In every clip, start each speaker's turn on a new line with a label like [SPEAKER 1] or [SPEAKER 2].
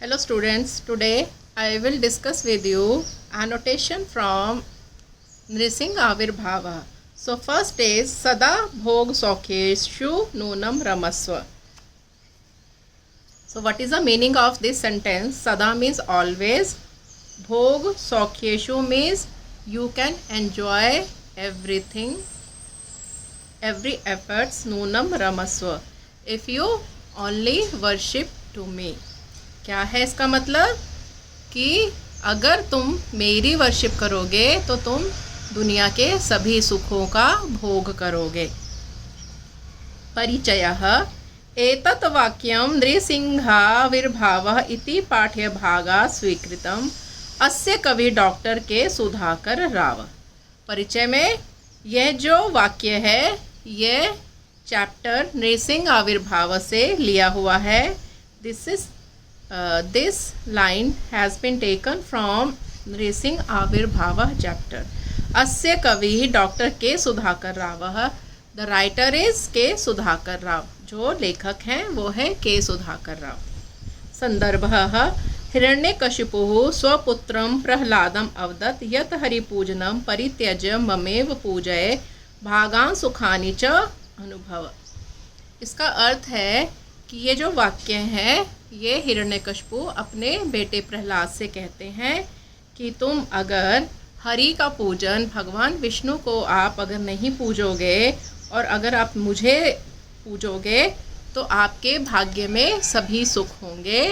[SPEAKER 1] Hello students, today I will discuss with you annotation from Nrisingh Avirbhava. So first is Sada Bhog Saukheshu Nunam Ramaswa. So what is the meaning of this sentence? Sada means always, Bhog Saukheshu means you can enjoy everything, every efforts, Nunam Ramaswa, if you only worship to me. क्या है इसका मतलब कि अगर तुम मेरी worship करोगे तो तुम दुनिया के सभी सुखों का भोग करोगे। परिचयः एतत् वाक्यं नृसिंहाविर्भावः इति पाठ्यभागात् स्वीकृतम् अस्य कवि डॉक्टर के सुधाकर राव। परिचय में यह जो वाक्य है यह चैप्टर नृसिंह आविर्भाव से लिया हुआ है। This line has been taken from Nrisingh Avirbhava chapter. Asya kavi Dr. K. Sudhakar Rava. The writer is K. Sudhakar Rao. जो लेखक हैं वो है K. Sudhakar Rao. संदर्भः हिरण्यकशिपुः स्वपुत्रं प्रह्लादम् अवदत् यत् हरिपूजनं परित्यज्य ममेव पूजये भागान् सुखानि च अनुभव। इसका अर्थ है कि ये जो वाक्य है ये हिरण्यकशिपु अपने बेटे प्रहलाद से कहते हैं कि तुम अगर हरि का पूजन, भगवान विष्णु को आप अगर नहीं पूजोगे और अगर आप मुझे पूजोगे तो आपके भाग्य में सभी सुख होंगे।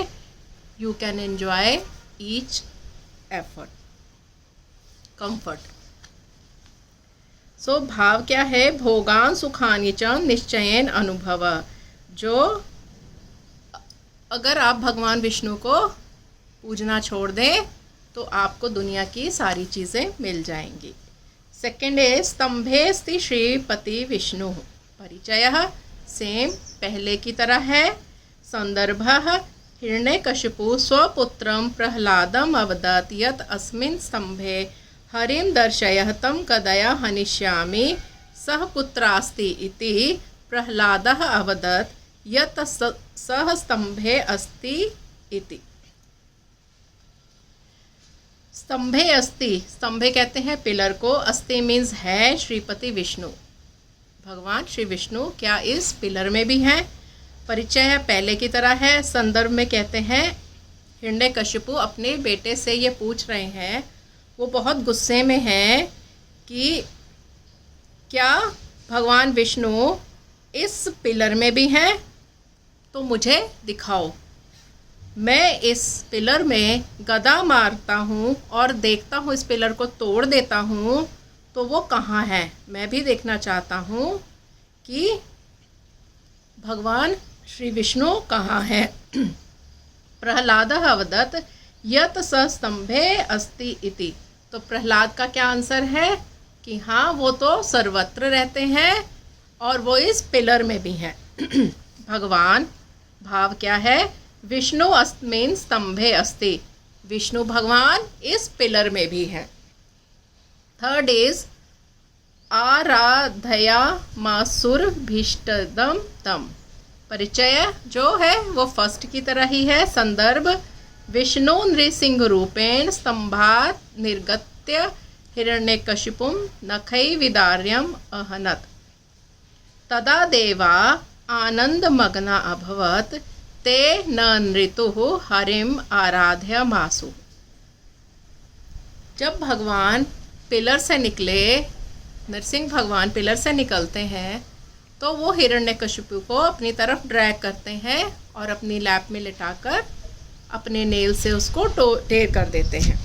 [SPEAKER 1] You can enjoy each effort, comfort. So भाव क्या है? भोगान सुखानि च निश्चयेन अनुभव। जो अगर आप भगवान विष्णु को पूजना छोड़ दें तो आपको दुनिया की सारी चीज़ें मिल जाएंगी। सेकंड है स्तंभेस्ति श्रीपति विष्णु। परिचयः सेम पहले की तरह है। संदर्भः हिरण्यकशिपु स्वपुत्रं प्रह्लादम् अवदत् यत् अस्मिन् स्तंभे हरिं दर्शय तं कदया हनिष्यामि सः पुत्रास्ति इति प्रह्लादः अवदत् यत् सह स्तंभे अस्ति इति। स्तंभे अस्ति, स्तंभे कहते हैं पिलर को, अस्ति मीन्स है श्रीपति विष्णु, भगवान श्री विष्णु क्या इस पिलर में भी हैं? परिचय है पहले की तरह है। संदर्भ में कहते हैं हिरण्यकशिपु अपने बेटे से ये पूछ रहे हैं, वो बहुत गुस्से में हैं कि क्या भगवान विष्णु इस पिलर में भी हैं? तो मुझे दिखाओ। मैं इस पिलर में गदा मारता हूँ और देखता हूँ, इस पिलर को तोड़ देता हूँ, तो वो कहाँ है? मैं भी देखना चाहता हूँ कि भगवान श्री विष्णु कहाँ है। प्रह्लादः अवदत् यत् स स्तंभे अस्ति इति। तो प्रहलाद का क्या आंसर है कि हाँ वो तो सर्वत्र रहते हैं और वो इस पिलर में भी हैं। भगवान, भाव क्या है? विष्णु अस्मिन् स्तंभे अस्ति, विष्णु भगवान इस पिलर में भी हैं। थर्ड इज आराधया मासुरभीष्टदम तम। परिचय जो है वो फर्स्ट की तरह ही है। संदर्भ विष्णु नृसिंह रूपेण स्तंभात् निर्गत्य हिरण्यकशिपुं नखैर्विदार्यम् अहनत् तदा देवा आनंदमग्ना अभवत् ते न नृतुः हरिम आराध्य मासु। जब भगवान पिलर से निकले, नरसिंह भगवान पिलर से निकलते हैं तो वो हिरण्यकशिपु को अपनी तरफ ड्रैग करते हैं और अपनी लैप में लिटाकर अपने नेल से उसको ढेर कर देते हैं।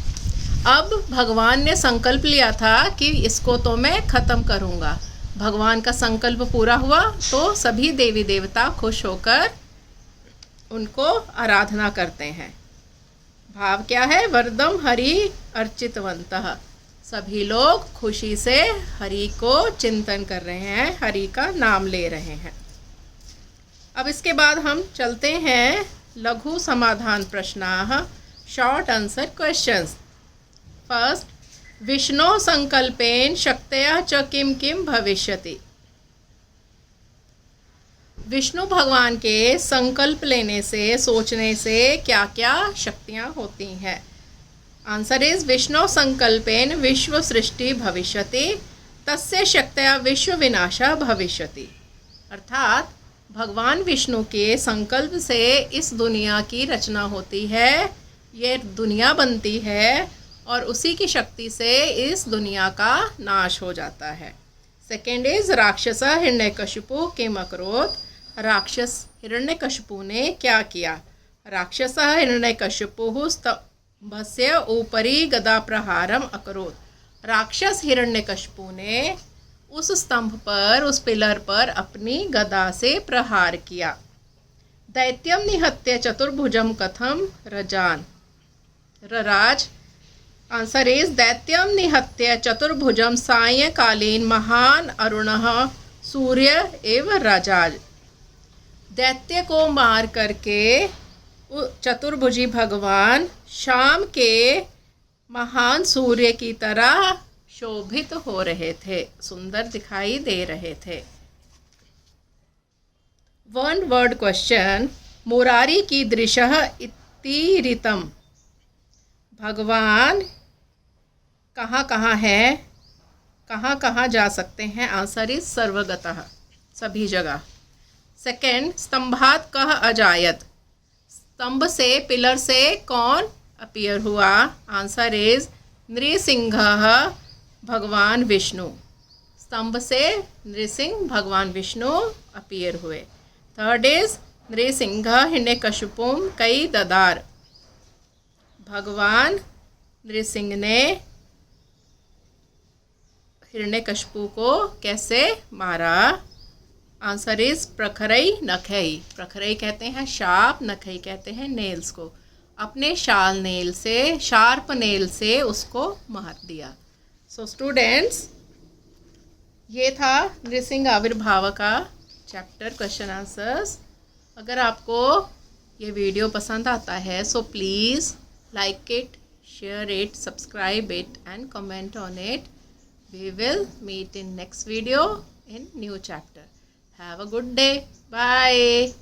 [SPEAKER 1] अब भगवान ने संकल्प लिया था कि इसको तो मैं ख़त्म करूँगा। भगवान का संकल्प पूरा हुआ तो सभी देवी देवता खुश होकर उनको आराधना करते हैं। भाव क्या है? वरदम हरि अर्चितवन्तः। सभी लोग खुशी से हरि को चिंतन कर रहे हैं, हरि का नाम ले रहे हैं। अब इसके बाद हम चलते हैं लघु समाधान प्रश्नाः, short answer questions. First, Vishnu संकल्पेन शक्तया च किम किम भविष्यति। विष्णु भगवान के संकल्प लेने से, सोचने से क्या क्या शक्तियाँ होती हैं? आंसर इज विष्णु संकल्पेन विश्व सृष्टि भविष्यति तस्य शक्त्या विश्व विनाशा भविष्यति। अर्थात भगवान विष्णु के संकल्प से इस दुनिया की रचना होती है, ये दुनिया बनती है और उसी की शक्ति से इस दुनिया का नाश हो जाता है। सेकेंड इज राक्षस हिरण्यकशिपु किम अकरोत्। राक्षस हिरण्यकशिपु ने क्या किया? राक्षस हिरण्यकशिपु स्तंभस्य ऊपरी गदा प्रहारम अकरोत्। राक्षस हिरण्यकशिपु ने उस स्तंभ पर, उस पिलर पर अपनी गदा से प्रहार किया। दैत्यम निहत्य चतुर्भुजम कथम रजान रराज। आंसर इज दैत्यम निहत्य चतुर्भुजम सायंकालीन महान अरुणः सूर्य एवं रजाज। दैत्य को मार करके चतुर्भुजी भगवान शाम के महान सूर्य की तरह शोभित हो रहे थे, सुंदर दिखाई दे रहे थे। One word question. मुरारी की दृशः इतिरितम। भगवान कहाँ कहाँ है, कहाँ कहाँ जा सकते हैं? आंसर इज सर्वगतः, सभी जगह। सेकेंड, स्तंभात कह अजायत। स्तंभ से, पिलर से कौन अपीयर हुआ? आंसर इज नृसिंह भगवान विष्णु। स्तंभ से नृसिंह भगवान विष्णु अपीयर हुए। थर्ड इज नृसिंह हिरण्यकशिपुम कई ददार। भगवान नृसिंह ने हिरण्यकशिपु को कैसे मारा? Answer is प्रखरई नखई। प्रखरई कहते हैं शार्प, नखई कहते हैं नेल्स को। अपने शाल नेल से, शार्प नेल से उसको मार दिया। सो स्टूडेंट्स, ये था नृसिंह आविर्भाव का चैप्टर क्वेश्चन आंसर्स। अगर आपको ये वीडियो पसंद आता है so please like it, share it, subscribe it and comment on it. We will meet in next video in new chapter. Have a good day. Bye.